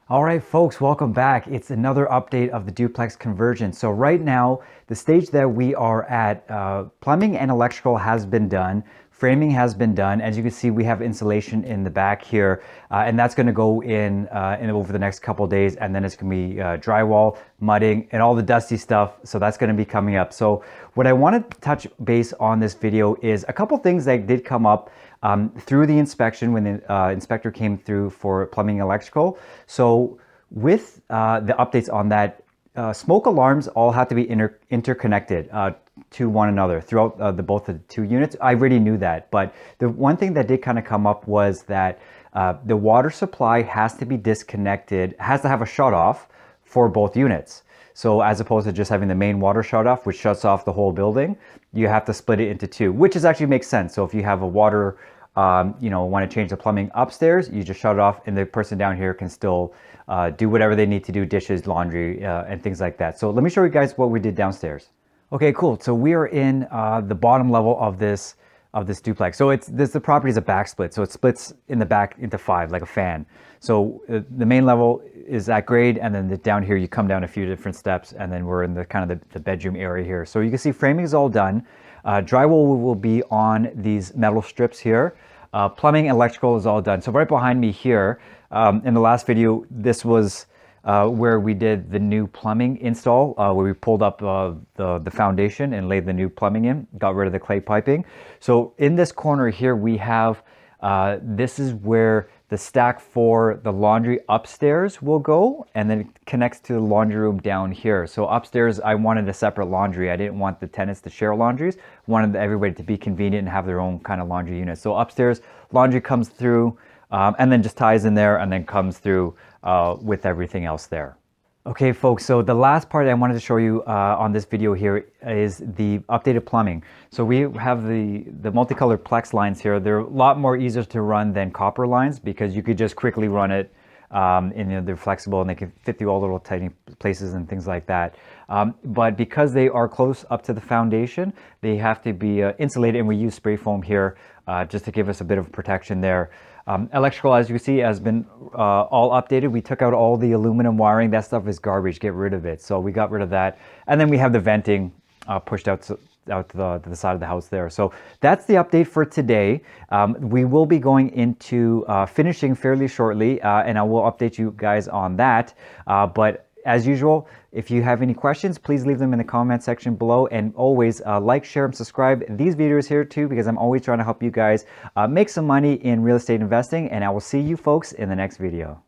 All right, folks, welcome back. It's another update of the duplex conversion. So right now, the stage that we are at, plumbing and electrical has been done. Framing has been done. As you can see, we have insulation in the back here, and that's going to go in over the next couple of days. And then it's going to be drywall, mudding, and all the dusty stuff. So that's going to be coming up. So what I want to touch base on this video is a couple things that did come up through the inspection when the inspector came through for plumbing and electrical. So with the updates on that, smoke alarms all have to be interconnected to one another throughout both the two units. I already knew that, but the one thing that did kind of come up was that the water supply has to be disconnected, has to have a shut off for both units. So as opposed to just having the main water shut off, which shuts off the whole building, you have to split it into two, which actually makes sense. So if you have a water, want to change the plumbing upstairs, you just shut it off and the person down here can still do whatever they need to do, dishes, laundry, and things like that. So let me show you guys what we did downstairs. Okay, cool. So we are in the bottom level of this duplex. So the property is a back split. So it splits in the back into 5 like a fan. So the main level is at grade, and then down here you come down a few different steps, and then we're in the kind of the bedroom area here. So you can see framing is all done. Drywall will be on these metal strips here. Plumbing and electrical is all done. So right behind me here, in the last video, this was where we did the new plumbing install, where we pulled up the foundation and laid the new plumbing in, got rid of the clay piping. So in this corner here, we have, this is where the stack for the laundry upstairs will go, and then it connects to the laundry room down here. So upstairs, I wanted a separate laundry. I didn't want the tenants to share laundries. I wanted everybody to be convenient and have their own kind of laundry unit. So upstairs, laundry comes through, and then just ties in there and then comes through with everything else there. Okay, folks, so the last part I wanted to show you on this video here is the updated plumbing. So we have the multicolored Plex lines here. They're a lot more easier to run than copper lines because you could just quickly run it, and they're flexible and they can fit through all little tiny places and things like that. But because they are close up to the foundation, they have to be insulated, and we use spray foam here just to give us a bit of protection there. Electrical, as you can see, has been all updated. We took out all the aluminum wiring. That stuff is garbage. Get rid of it. So we got rid of that. And then we have the venting pushed out to the side of the house there. So that's the update for today. We will be going into finishing fairly shortly, and I will update you guys on that. But as usual, if you have any questions, please leave them in the comment section below, and always like, share, and subscribe these videos here too, because I'm always trying to help you guys make some money in real estate investing, and I will see you folks in the next video.